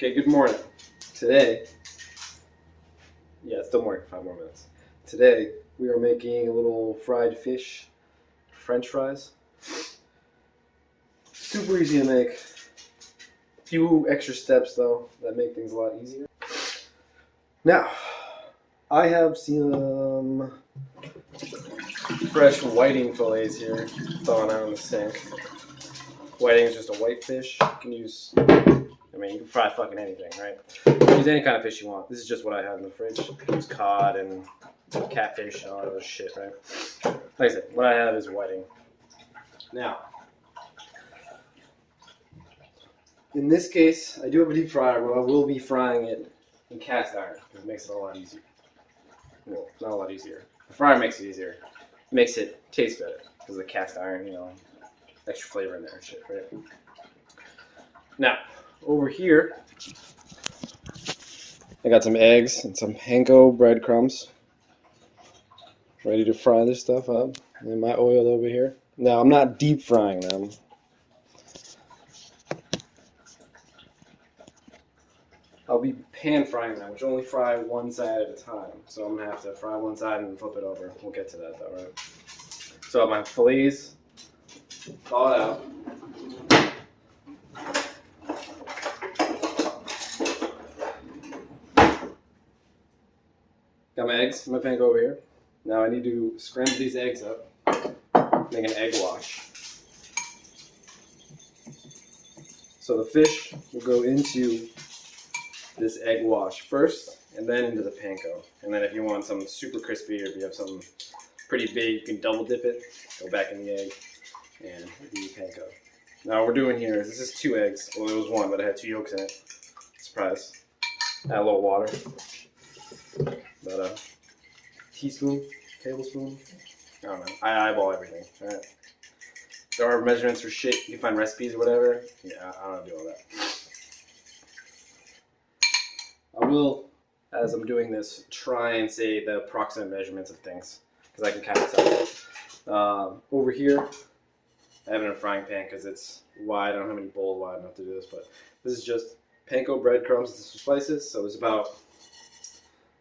Okay, good morning. Today, it's still morning, 5 more minutes. Today, we are making a little fried fish, French fries. Super easy to make. A few extra steps, though, that make things a lot easier. Now, I have some fresh whiting fillets here, thawing out in the sink. Whiting is just a white fish. You can use, you can fry fucking anything, right? You can use any kind of fish you want. This is just what I have in the fridge. You can use cod and catfish and all that other shit, right? Like I said, what I have is whiting. Now, in this case, I do have a deep fryer, but I will be frying it in cast iron because it makes it a lot easier. Well, not a lot easier. The fryer makes it easier. It makes it taste better because the cast iron, extra flavor in there and shit, right? Now, over here, I got some eggs and some panko breadcrumbs. Ready to fry this stuff up. And my oil over here. Now, I'm not deep frying them. I'll be pan frying them, which only fry one side at a time. So I'm going to have to fry one side and then flip it over. We'll get to that though, right? So my fillets thawed out. Got my eggs in my panko over here. Now I need to scramble these eggs up, make an egg wash. So the fish will go into this egg wash first, and then into the panko. And then if you want something super crispy, or if you have something pretty big, you can double dip it, go back in the egg, and do the panko. Now what we're doing here is, this is 2 eggs. Well, it was 1, but it had 2 yolks in it. Surprise. Add a little water. About a teaspoon, tablespoon. I don't know. I eyeball everything. All right. There are measurements for shit. You can find recipes or whatever. Yeah, I don't do all that. I will, as I'm doing this, try and say the approximate measurements of things, because I can kind of tell. Over here, I have it in a frying pan because it's wide. I don't have any bowls wide enough to do this, but this is just panko breadcrumbs and some spices. So it's about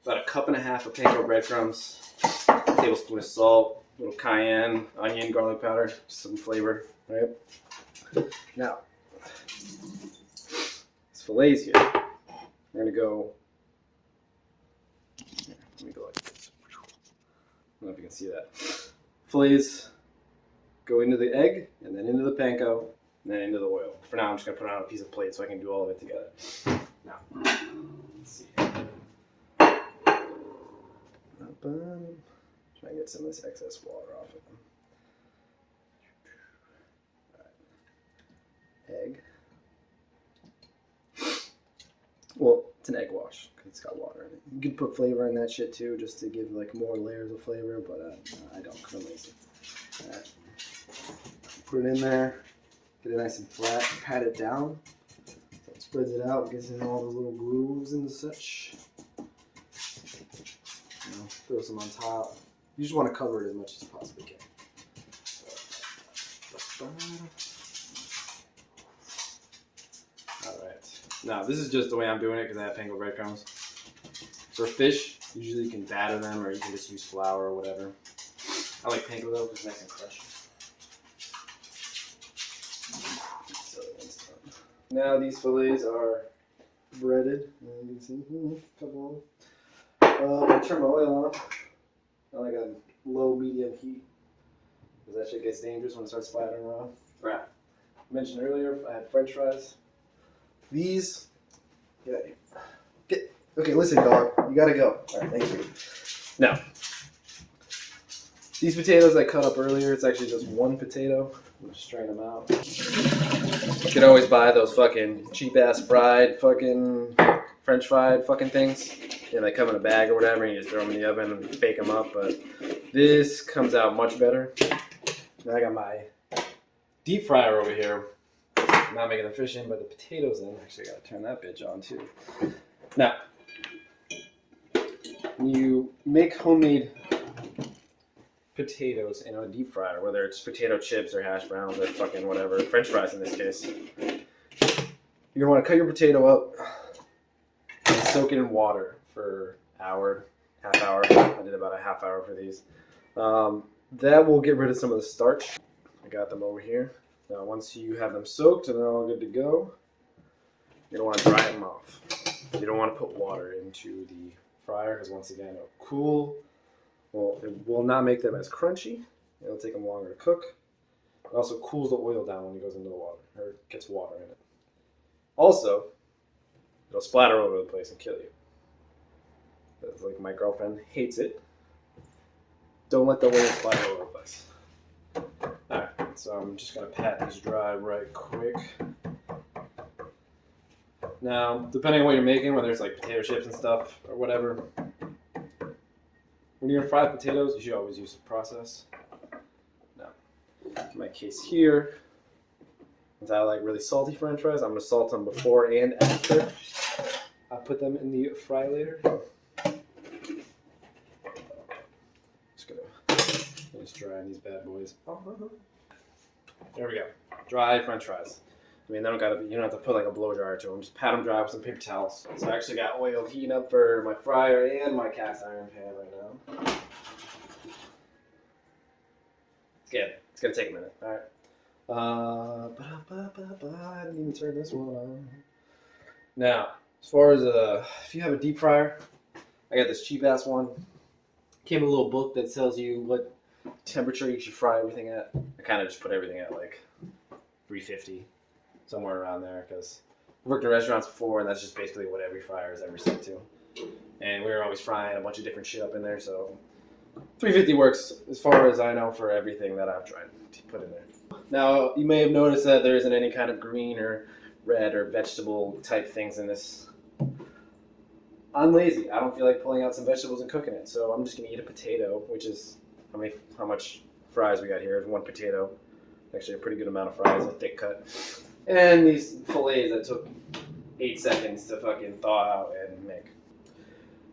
a cup and a half of panko breadcrumbs, a tablespoon of salt, a little cayenne, onion, garlic powder, some flavor, right? Now, these fillets here, we're gonna go. Let me go like this. I don't know if you can see that. Fillets go into the egg, and then into the panko, and then into the oil. For now, I'm just gonna put it on a piece of plate so I can do all of it together. Now, let's see. Try and get some of this excess water off of them. Right. Egg. Well, it's an egg wash because it's got water in it. You could put flavor in that shit too, just to give like more layers of flavor, but I don't because I'm lazy. Right. Put it in there, get it nice and flat, pat it down, so it spreads it out, gets in all those little grooves and such. Throw some on top. You just want to cover it as much as you possibly can. Alright. Now, this is just the way I'm doing it because I have panko breadcrumbs. For fish, usually you can batter them or you can just use flour or whatever. I like panko though because it's nice and crushed. So now these fillets are breaded. You can see a couple of them. I turn my oil on. I like a low medium heat because that shit gets dangerous when it starts splattering around. Right. I mentioned earlier I had French fries. These, okay, listen, dog, you gotta go. All right, thank you. Now, these potatoes I cut up earlier, it's actually just 1 potato. I'm just strain them out. You can always buy those fucking cheap ass fried fucking French fried fucking things. Yeah, they come in a bag or whatever, and you just throw them in the oven and bake them up. But this comes out much better. Now I got my deep fryer over here. I'm not making the fish in, but the potatoes in. Actually, I gotta turn that bitch on too. Now, when you make homemade potatoes in a deep fryer, whether it's potato chips or hash browns or fucking whatever, French fries in this case, you're gonna want to cut your potato up soak it in water for hour, half hour. I did about a half hour for these. That will get rid of some of the starch. I got them over here. Now once you have them soaked and they're all good to go, you're gonna want to dry them off. You don't want to put water into the fryer because once again it'll cool. Well, it will not make them as crunchy. It'll take them longer to cook. It also cools the oil down when it goes into the water, or gets water in it. Also, it'll splatter all over the place and kill you. That's like my girlfriend hates it. Don't let the oil splatter all over the place. Alright, so I'm just going to pat these dry right quick. Now, depending on what you're making, whether it's like potato chips and stuff or whatever, when you're going to fry potatoes, you should always use the process. Now, in my case here, since I like really salty french fries, I'm going to salt them before and after I put them in the fry later. Just dry these bad boys. There we go. Dry french fries. I mean, you don't have to put like a blow dryer to them. Just pat them dry with some paper towels. So I actually got oil heating up for my fryer and my cast iron pan right now. It's good. It's gonna take a minute. All right. I didn't even turn this one on. Now, as far as if you have a deep fryer, I got this cheap ass one. Came with a little book that tells you what temperature you should fry everything at. I kind of just put everything at like 350, somewhere around there, because I've worked in restaurants before, and that's just basically what every fryer is ever set to. And we were always frying a bunch of different shit up in there, so 350 works as far as I know for everything that I've tried to put in there. Now, you may have noticed that there isn't any kind of green or red or vegetable type things in this. I'm lazy. I don't feel like pulling out some vegetables and cooking it, so I'm just gonna eat a potato, which is how much fries we got here is one potato. Actually, a pretty good amount of fries, a thick cut, and these fillets that took 8 seconds to fucking thaw out and make.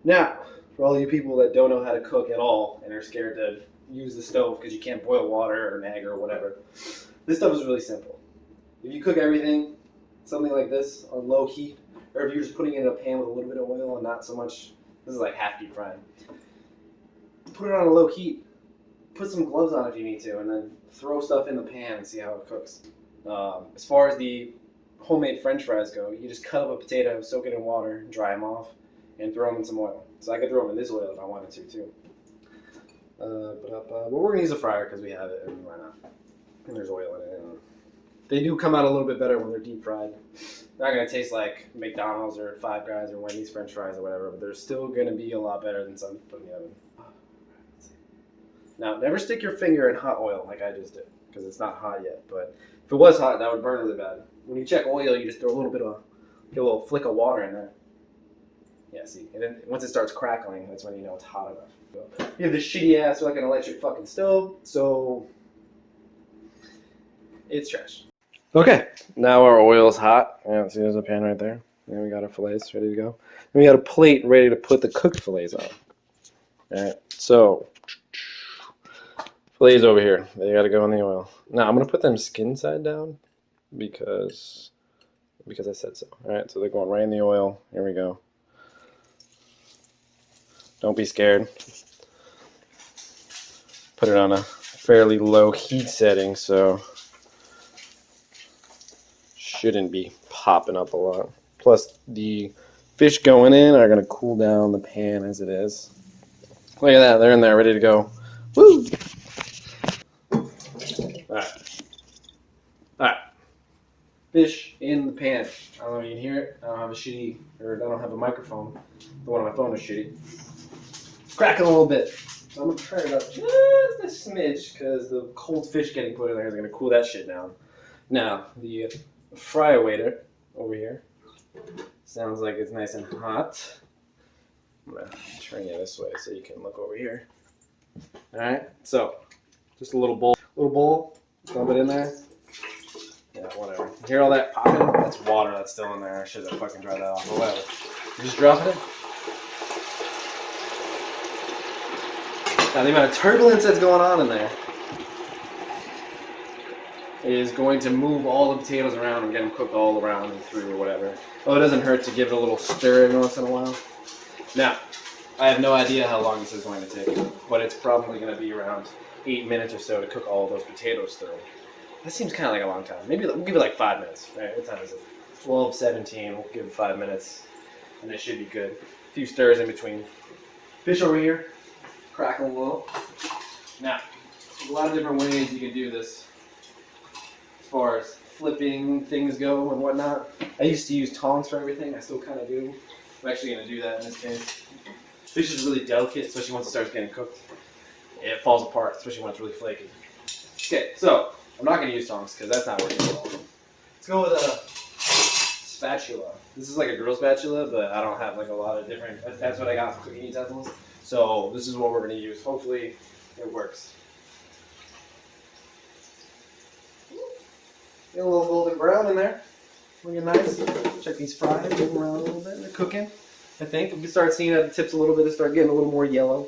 Now, for all you people that don't know how to cook at all and are scared to use the stove because you can't boil water or an egg or whatever, this stuff is really simple. If you cook everything, something like this on low heat, or if you're just putting it in a pan with a little bit of oil and not so much, this is like half deep frying. Put it on a low heat, put some gloves on if you need to, and then throw stuff in the pan and see how it cooks. As far as the homemade french fries go, you just cut up a potato, soak it in water, dry them off, and throw them in some oil. So I could throw them in this oil if I wanted to too. But we're going to use a fryer because we have it, and why not? And there's oil in it. And they do come out a little bit better when they're deep fried. They're not going to taste like McDonald's or Five Guys or Wendy's french fries or whatever, but they're still going to be a lot better than some put in the oven. Now, never stick your finger in hot oil like I just did, because it's not hot yet. But if it was hot, that would burn really bad. When you check oil, you just throw a little bit of, get a little flick of water in there. Yeah, see, and then once it starts crackling, that's when you know it's hot enough. So, you have this shitty ass like an electric fucking stove, so it's trash. Okay, now our oil's hot. Yeah, see, there's a pan right there. And we got our fillets ready to go. And we got a plate ready to put the cooked fillets on. All right, so fillets over here. They got to go in the oil. Now I'm gonna put them skin side down because I said so. All right, so they're going right in the oil. Here we go. Don't be scared. Put it on a fairly low heat setting, so shouldn't be popping up a lot. Plus, the fish going in are going to cool down the pan as it is. Look at that. They're in there ready to go. Woo! Alright. Alright. Fish in the pan. I don't know if you can hear it. I don't have a shitty, or I don't have a microphone. The one on my phone is shitty. It's cracking a little bit. So I'm going to turn it up just a smidge because the cold fish getting put in there is going to cool that shit down. Now, the fryer waiter over here sounds like it's nice and hot. I'm going to turn you this way so you can look over here. Alright, so just a little bowl, dump it in there. Yeah, whatever. You hear all that popping? That's water that's still in there. I should have fucking dried that off, or whatever. You just drop it in. Now the amount of turbulence that's going on in there. is going to move all the potatoes around and get them cooked all around and through or whatever. Oh, it doesn't hurt to give it a little stir every once in a while. Now, I have no idea how long this is going to take, but it's probably going to be around 8 minutes or so to cook all of those potatoes through. This seems kind of like a long time. Maybe we'll give it like 5 minutes. Right? What time is it? 12:17. We'll give it 5 minutes, and it should be good. A few stirs in between. Fish over here, crackling a little. Now, there's a lot of different ways you can do this as far as flipping things go and whatnot. I used to use tongs for everything. I still kind of do. I'm actually going to do that in this case. Fish is really delicate, especially once it starts getting cooked. It falls apart, especially when it's really flaky. Okay, so I'm not going to use tongs because that's not working at all. Let's go with a spatula. This is like a grill spatula, but I don't have like a lot of different. That's what I got for cooking utensils. So this is what we're going to use. Hopefully it works. Get a little golden brown in there. Looking nice. Check these fries, move them around a little bit. They're cooking. I think we can start seeing at the tips a little bit. They start getting a little more yellow.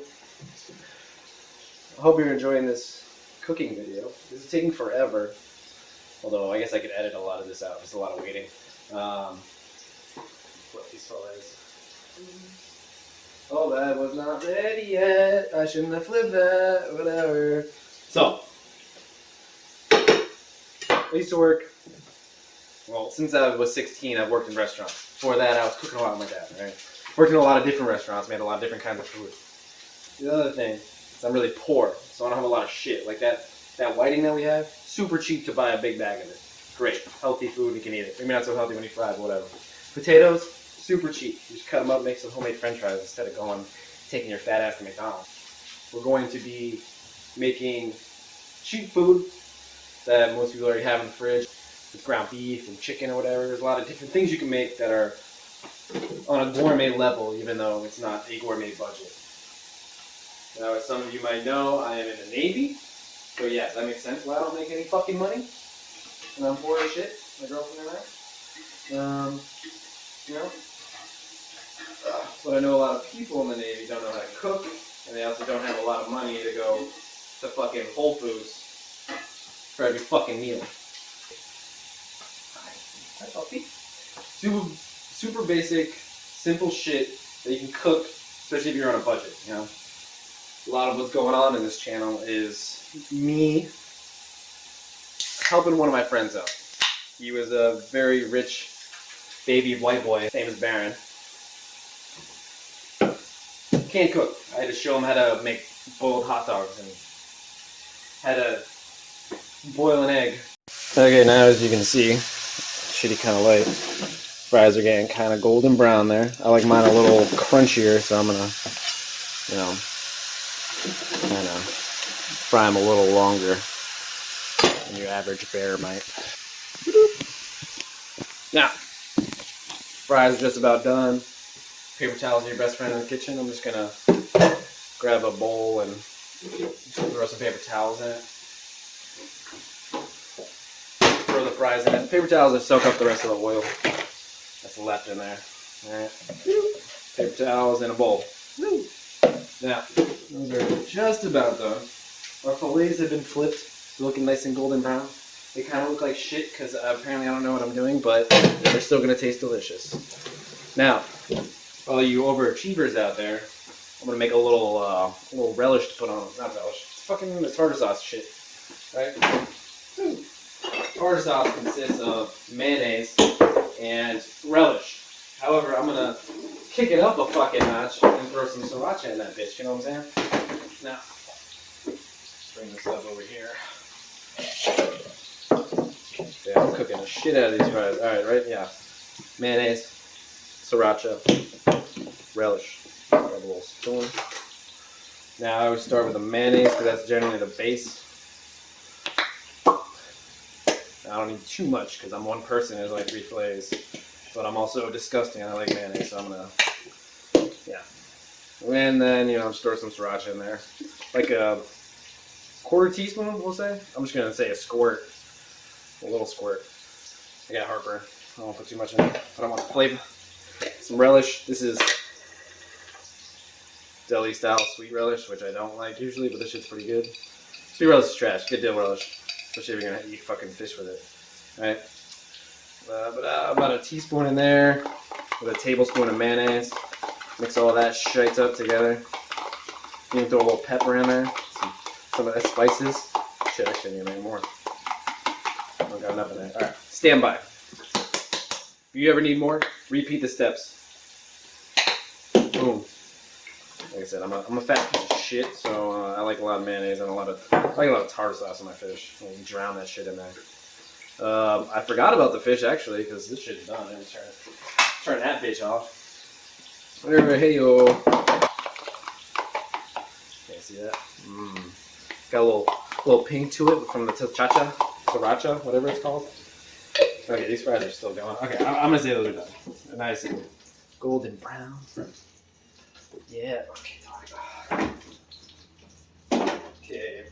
I hope you're enjoying this cooking video. This is taking forever. Although I guess I could edit a lot of this out. There's a lot of waiting. Flip these fillets. Oh, that was not ready yet. I shouldn't have flipped that. Whatever. So, I used to work. Well, since I was 16, I've worked in restaurants. Before that, I was cooking a lot with my dad. Right? Worked in a lot of different restaurants. Made a lot of different kinds of food. The other thing is I'm really poor, so I don't have a lot of shit like that. That whiting that we have, super cheap to buy a big bag of it. Great, healthy food, you can eat it. Maybe not so healthy when you fry it, but whatever. Potatoes, super cheap. You just cut them up, make some homemade french fries instead of taking your fat ass to McDonald's. We're going to be making cheap food that most people already have in the fridge with ground beef and chicken or whatever. There's a lot of different things you can make that are on a gourmet level, even though it's not a gourmet budget. Now, as some of you might know, I am in the Navy. So yeah, that makes sense. Well, I don't make any fucking money. And I'm poor as shit. My girlfriend and I. You know. But I know a lot of people in the Navy don't know how to cook, and they also don't have a lot of money to go to fucking Whole Foods for every fucking meal. Hi, puppy. Super basic, simple shit that you can cook, especially if you're on a budget. You know. A lot of what's going on in this channel is me helping one of my friends out. He was a very rich baby white boy, name is Baron. Can't cook. I had to show him how to make boiled hot dogs and how to boil an egg. Okay, now as you can see, shitty kind of light. Fries are getting kind of golden brown there. I like mine a little crunchier, so I'm gonna, you know, kind of fry them a little longer than your average bear might. Now, fries are just about done. Paper towels are your best friend in the kitchen. I'm just gonna grab a bowl and throw some paper towels in it. Throw the fries in it. Paper towels will soak up the rest of the oil that's left in there. Alright. Paper towels in a bowl. Now, those are just about done. Our fillets have been flipped. They're looking nice and golden brown. They kind of look like shit because apparently I don't know what I'm doing, but they're still going to taste delicious. Now, all you overachievers out there, I'm going to make a little relish to put on. Not relish. It's fucking tartar sauce shit. Right? Tartar sauce consists of mayonnaise and relish. However, I'm going to kick it up a fucking notch and throw some sriracha in that bitch, you know what I'm saying? Now, bring this up over here. Yeah, I'm cooking the shit out of these fries. Alright, right? Yeah. Mayonnaise, sriracha, relish. Grab a little spoon. Now, I always start with the mayonnaise because that's generally the base. I don't need too much because I'm one person, there's only 3 fillets. But I'm also disgusting. I like mayonnaise, so I'm gonna, yeah. And then, you know, just throw some sriracha in there. Like a quarter teaspoon, we'll say. I'm just gonna say a squirt. A little squirt. I got heartburn. I won't put too much in it. I don't want the flavor. Some relish. This is deli style sweet relish, which I don't like usually, but this shit's pretty good. Sweet relish is trash. Good dill relish. especially if you're gonna eat fucking fish with it. All right. About a teaspoon in there with a tablespoon of mayonnaise. Mix all that shit up together. You can throw a little pepper in there, some of the spices. Shit, I shouldn't need any more. I don't got enough of that. All right, stand by. If you ever need more, repeat the steps. Boom. Like I said, I'm a fat piece of shit, so I like a lot of mayonnaise and I like a lot of tartar sauce on my fish. I can drown that shit in there. I forgot about the fish actually, because this shit's done. I'm turn that bitch off. Whatever, hey yo. Can't see that. Got a little pink to it from the sriracha, whatever it's called. Okay, these fries are still going. Okay, I'm gonna say those are done. Nice and golden brown. Yeah. Okay.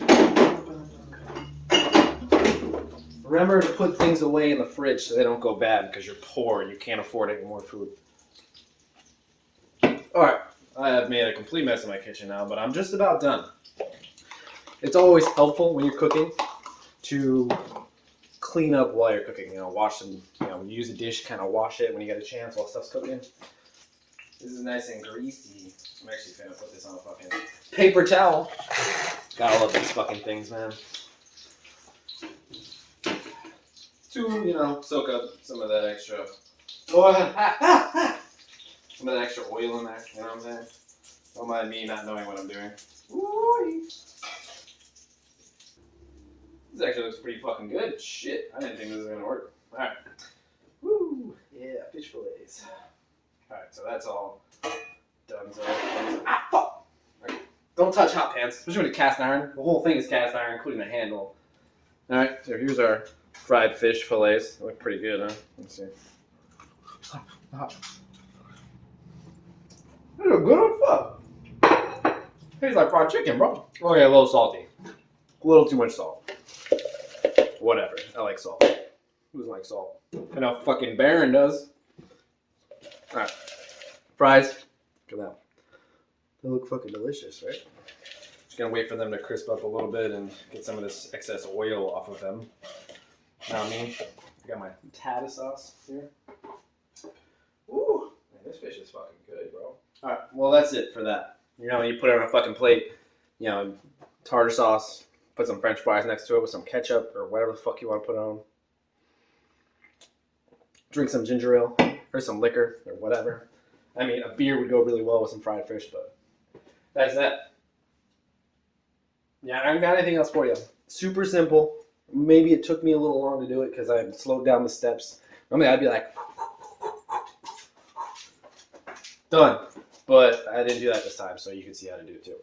Remember to put things away in the fridge so they don't go bad because you're poor and you can't afford any more food. Alright, I have made a complete mess in my kitchen now, but I'm just about done. It's always helpful when you're cooking to clean up while you're cooking. You know, wash them, use a dish, kind of wash it when you get a chance while stuff's cooking. This is nice and greasy. I'm actually gonna put this on a fucking paper towel. Gotta love these fucking things, man. To, soak up some of that extra oil. Some of that extra oil in there, you know what I'm saying? Don't mind me not knowing what I'm doing. Ooh. This actually looks pretty fucking good. Shit, I didn't think this was gonna work. Alright. Woo! Yeah, fish fillets. Alright, so that's all done. So, fuck! Right. Don't touch hot pans, especially when it's cast iron. The whole thing is cast iron, including the handle. Alright, so here's our fried fish fillets. They look pretty good, huh? Let's see. These are good as fuck. Tastes like fried chicken, bro. Oh yeah, a little salty. A little too much salt. Whatever. I like salt. Who doesn't like salt? I know fucking Baron does. Alright. Fries. Look at that. They look fucking delicious, right? Just gonna wait for them to crisp up a little bit and get some of this excess oil off of them. You know what I mean? I got my tartar sauce here. Ooh, man, this fish is fucking good, bro. Alright, well that's it for that. You put it on a fucking plate, tartar sauce, put some french fries next to it with some ketchup or whatever the fuck you want to put on. Drink some ginger ale or some liquor or whatever. I mean, a beer would go really well with some fried fish, but that's that. Yeah, I haven't got anything else for you. Super simple. Maybe it took me a little long to do it because I slowed down the steps. Normally I'd be like, done. But I didn't do that this time, so you can see how to do it too.